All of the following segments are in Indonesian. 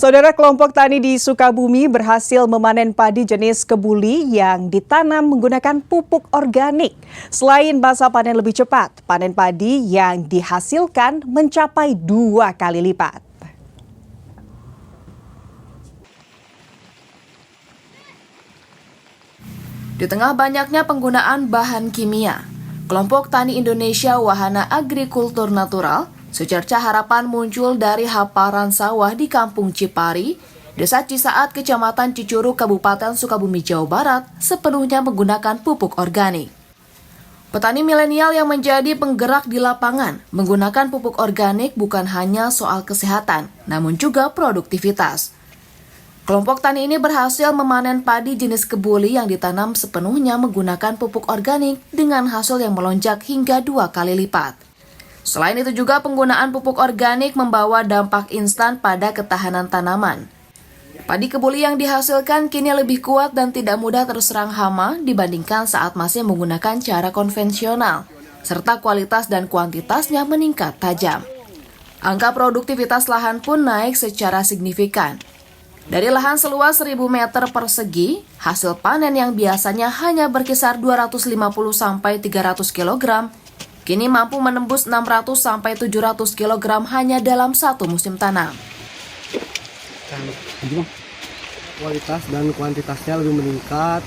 Saudara, kelompok tani di Sukabumi berhasil memanen padi jenis kebuli yang ditanam menggunakan pupuk organik. Selain masa panen lebih cepat, panen padi yang dihasilkan mencapai 2 kali lipat. Di tengah banyaknya penggunaan bahan kimia, kelompok Tani Indonesia Wahana Agrikultur Natural secerca harapan muncul dari hamparan sawah di Kampung Cipari, Desa Cisaat, Kecamatan Cicurug, Kabupaten Sukabumi, Jawa Barat, sepenuhnya menggunakan pupuk organik. Petani milenial yang menjadi penggerak di lapangan menggunakan pupuk organik bukan hanya soal kesehatan, namun juga produktivitas. Kelompok tani ini berhasil memanen padi jenis kebuli yang ditanam sepenuhnya menggunakan pupuk organik dengan hasil yang melonjak hingga 2 kali lipat. Selain itu juga penggunaan pupuk organik membawa dampak instan pada ketahanan tanaman. Padi kebuli yang dihasilkan kini lebih kuat dan tidak mudah terserang hama dibandingkan saat masih menggunakan cara konvensional, serta kualitas dan kuantitasnya meningkat tajam. Angka produktivitas lahan pun naik secara signifikan. Dari lahan seluas 1.000 meter persegi, hasil panen yang biasanya hanya berkisar 250-300 kg, kini mampu menembus 600-700 kg hanya dalam satu musim tanam. Kualitas dan kuantitasnya lebih meningkat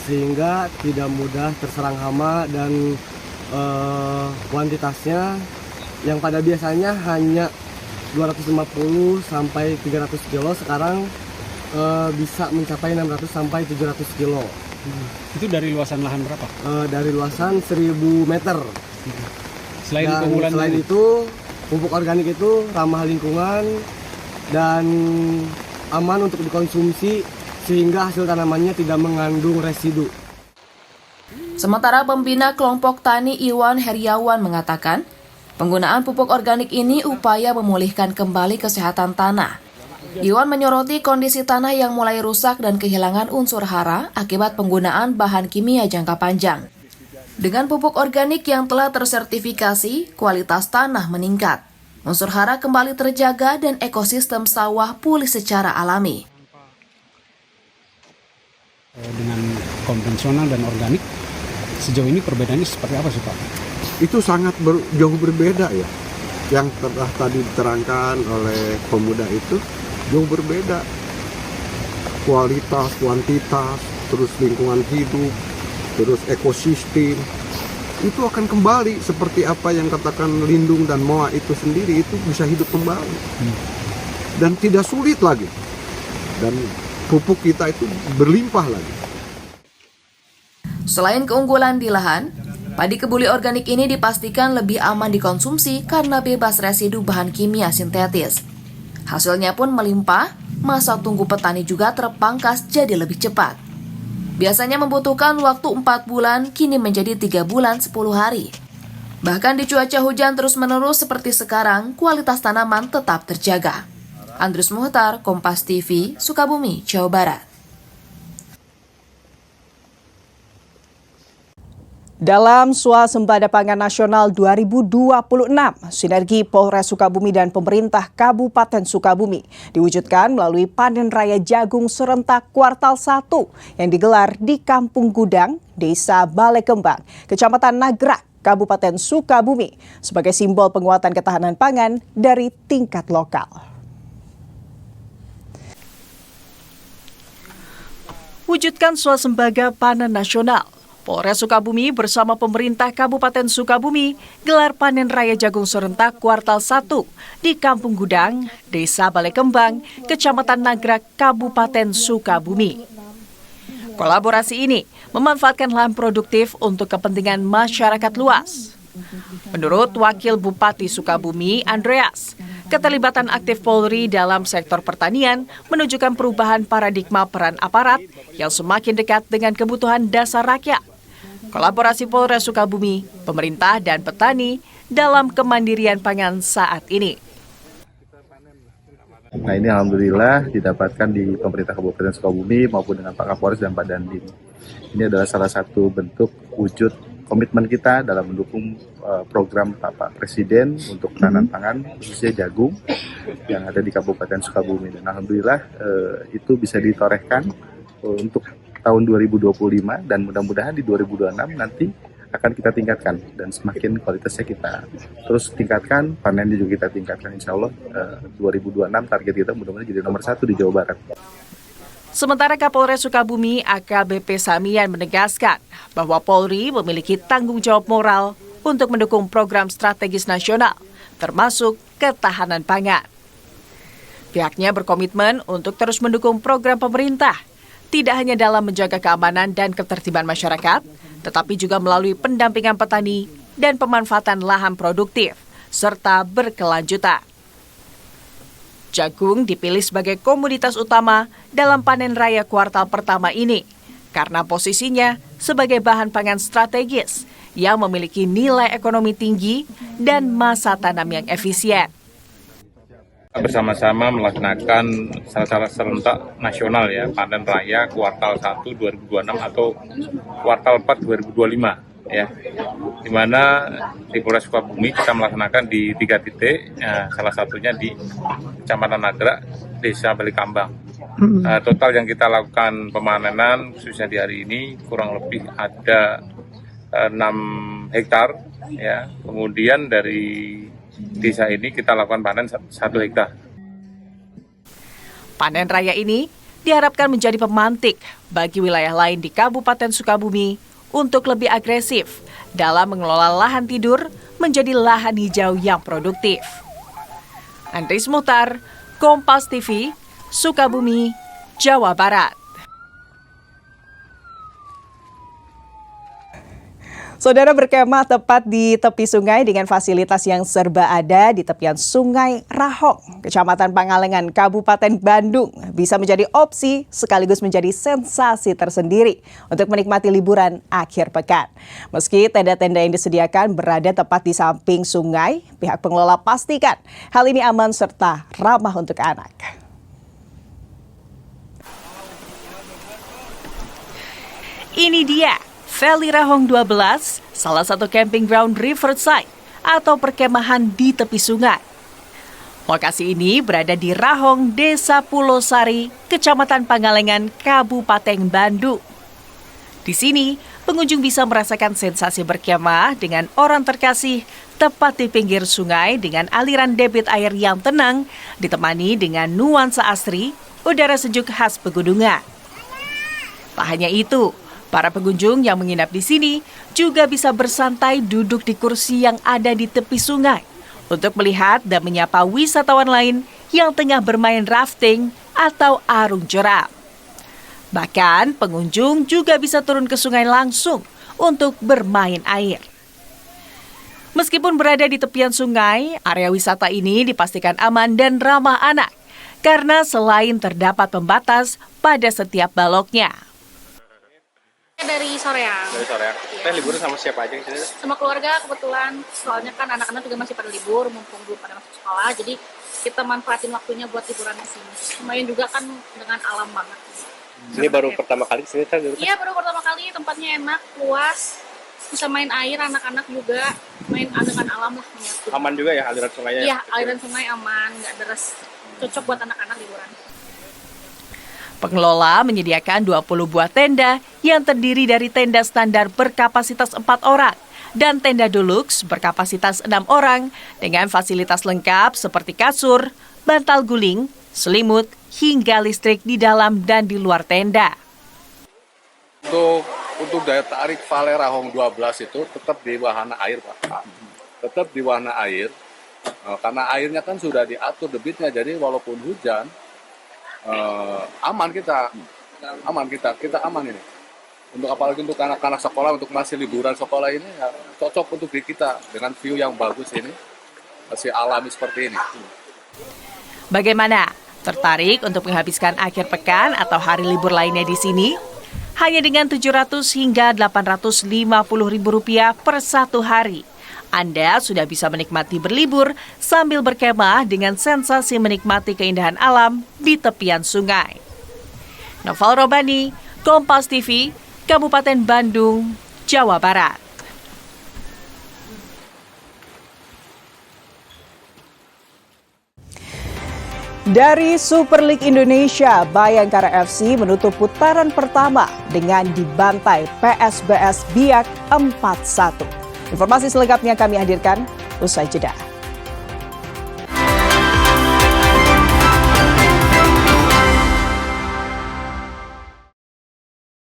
sehingga tidak mudah terserang hama, dan kuantitasnya yang pada biasanya hanya 250 sampai 300 kilo sekarang bisa mencapai 600 sampai 700 kilo. Itu dari luasan lahan berapa? Dari luasan 1.000 meter. Selain itu, pupuk organik itu ramah lingkungan dan aman untuk dikonsumsi sehingga hasil tanamannya tidak mengandung residu. Sementara pembina kelompok tani Iwan Heriawan mengatakan, penggunaan pupuk organik ini upaya memulihkan kembali kesehatan tanah. Iwan menyoroti kondisi tanah yang mulai rusak dan kehilangan unsur hara akibat penggunaan bahan kimia jangka panjang. Dengan pupuk organik yang telah tersertifikasi, kualitas tanah meningkat. Unsur hara kembali terjaga dan ekosistem sawah pulih secara alami. Dengan konvensional dan organik, sejauh ini perbedaannya seperti apa sih Pak? Itu sangat jauh berbeda ya. Yang telah tadi diterangkan oleh pemuda itu jauh berbeda. Kualitas, kuantitas, terus lingkungan hidup, terus ekosistem, itu akan kembali seperti apa yang katakan Lindung dan Moa itu sendiri, itu bisa hidup kembali. Dan tidak sulit lagi. Dan pupuk kita itu berlimpah lagi. Selain keunggulan di lahan, padi kebuli organik ini dipastikan lebih aman dikonsumsi karena bebas residu bahan kimia sintetis. Hasilnya pun melimpah, masa tunggu petani juga terpangkas jadi lebih cepat. Biasanya membutuhkan waktu 4 bulan, kini menjadi 3 bulan 10 hari. Bahkan di cuaca hujan terus-menerus seperti sekarang, kualitas tanaman tetap terjaga. Andrus Muhtar, Kompas TV, Sukabumi, Jawa Barat. Dalam Swasembada Pangan Nasional 2026, sinergi Polres Sukabumi dan pemerintah Kabupaten Sukabumi diwujudkan melalui panen raya jagung serentak kuartal 1 yang digelar di Kampung Gudang, Desa Balai Kembang, Kecamatan Nagrak, Kabupaten Sukabumi, sebagai simbol penguatan ketahanan pangan dari tingkat lokal. Wujudkan Swasembada Pangan Nasional. Polres Sukabumi bersama pemerintah Kabupaten Sukabumi gelar panen raya jagung serentak kuartal 1 di Kampung Gudang, Desa Balai Kembang, Kecamatan Nagrak, Kabupaten Sukabumi. Kolaborasi ini memanfaatkan lahan produktif untuk kepentingan masyarakat luas. Menurut Wakil Bupati Sukabumi, Andreas, keterlibatan aktif Polri dalam sektor pertanian menunjukkan perubahan paradigma peran aparat yang semakin dekat dengan kebutuhan dasar rakyat. Kolaborasi Polres Sukabumi, pemerintah, dan petani dalam kemandirian pangan saat ini. Nah, ini alhamdulillah didapatkan di pemerintah Kabupaten Sukabumi maupun dengan Pak Kapolres dan Pak Dandim. Ini adalah salah satu bentuk wujud komitmen kita dalam mendukung program Bapak Presiden untuk penanaman pangan khususnya jagung yang ada di Kabupaten Sukabumi, dan alhamdulillah itu bisa ditorehkan untuk tahun 2025 dan mudah-mudahan di 2026 nanti akan kita tingkatkan dan semakin kualitasnya kita terus tingkatkan, panennya juga kita tingkatkan, insya Allah 2026 target kita mudah-mudahan jadi nomor 1 di Jawa Barat. Sementara Kapolres Sukabumi AKBP Samian menegaskan bahwa Polri memiliki tanggung jawab moral untuk mendukung program strategis nasional, termasuk ketahanan pangan. Pihaknya berkomitmen untuk terus mendukung program pemerintah, tidak hanya dalam menjaga keamanan dan ketertiban masyarakat, tetapi juga melalui pendampingan petani dan pemanfaatan lahan produktif, serta berkelanjutan. Jagung dipilih sebagai komoditas utama dalam panen raya kuartal pertama ini karena posisinya sebagai bahan pangan strategis yang memiliki nilai ekonomi tinggi dan masa tanam yang efisien. Bersama-sama melaksanakan salah serentak nasional ya, panen raya kuartal 1 2026 atau kuartal 4 2025 ya, di mana di Polres Sukabumi kita melaksanakan di 3 titik, salah satunya di Kecamatan Nagrak, Desa Balikambang. Total yang kita lakukan pemanenan khususnya di hari ini kurang lebih ada 6 hektar ya. Kemudian dari desa ini kita lakukan panen 1 hektar. Panen raya ini diharapkan menjadi pemantik bagi wilayah lain di Kabupaten Sukabumi untuk lebih agresif dalam mengelola lahan tidur menjadi lahan hijau yang produktif. Andris Muhtar, Kompas TV, Sukabumi, Jawa Barat. Saudara berkemah tepat di tepi sungai dengan fasilitas yang serba ada di tepian Sungai Rahong, Kecamatan Pangalengan, Kabupaten Bandung, bisa menjadi opsi sekaligus menjadi sensasi tersendiri untuk menikmati liburan akhir pekan. Meski tenda-tenda yang disediakan berada tepat di samping sungai, pihak pengelola pastikan hal ini aman serta ramah untuk anak. Ini dia Valley Rahong 12, salah satu camping ground riverside atau perkemahan di tepi sungai. Lokasi ini berada di Rahong, Desa Pulau Sari, Kecamatan Pangalengan, Kabupaten Bandung. Di sini, pengunjung bisa merasakan sensasi berkemah dengan orang terkasih tepat di pinggir sungai dengan aliran debit air yang tenang, ditemani dengan nuansa asri, udara sejuk khas pegunungan. Tak hanya itu, para pengunjung yang menginap di sini juga bisa bersantai duduk di kursi yang ada di tepi sungai untuk melihat dan menyapa wisatawan lain yang tengah bermain rafting atau arung jeram. Bahkan pengunjung juga bisa turun ke sungai langsung untuk bermain air. Meskipun berada di tepian sungai, area wisata ini dipastikan aman dan ramah anak karena selain terdapat pembatas pada setiap baloknya. Dari Soreang. Dari Soreang. Iya. Liburan sama siapa aja di sini? Sama keluarga kebetulan. Soalnya kan anak-anak juga masih pada libur, mumpung belum pada masuk sekolah. Jadi kita manfaatin waktunya buat liburan di sini. Lumayan juga kan dengan alam banget. Ini baru pertama kali sini kan? Iya, baru pertama kali. Tempatnya enak, luas. Bisa main air, anak-anak juga main dengan alam lah. Menyatu. Aman juga ya aliran sungainya? Iya, aliran sungai aman, nggak deras. Cocok buat anak-anak liburan. Pengelola menyediakan 20 buah tenda yang terdiri dari tenda standar berkapasitas 4 orang dan tenda deluxe berkapasitas 6 orang dengan fasilitas lengkap seperti kasur, bantal guling, selimut, hingga listrik di dalam dan di luar tenda. Untuk daya tarik Valley Rahong 12 itu tetap di wahana air, Pak. Tetap di wahana air, karena airnya kan sudah diatur debitnya, jadi walaupun hujan, aman kita aman ini. Untuk apalagi untuk anak-anak sekolah, untuk masih liburan sekolah ini ya, cocok untuk di kita dengan view yang bagus ini, masih alami seperti ini. Bagaimana? Tertarik untuk menghabiskan akhir pekan atau hari libur lainnya di sini? Hanya dengan Rp700 hingga Rp850.000 per satu hari. Anda sudah bisa menikmati berlibur sambil berkemah dengan sensasi menikmati keindahan alam di tepian sungai. Noval Robani, Kompas TV, Kabupaten Bandung, Jawa Barat. Dari Super League Indonesia, Bayangkara FC menutup putaran pertama dengan dibantai PSBS Biak 4-1. Informasi selengkapnya kami hadirkan usai jeda.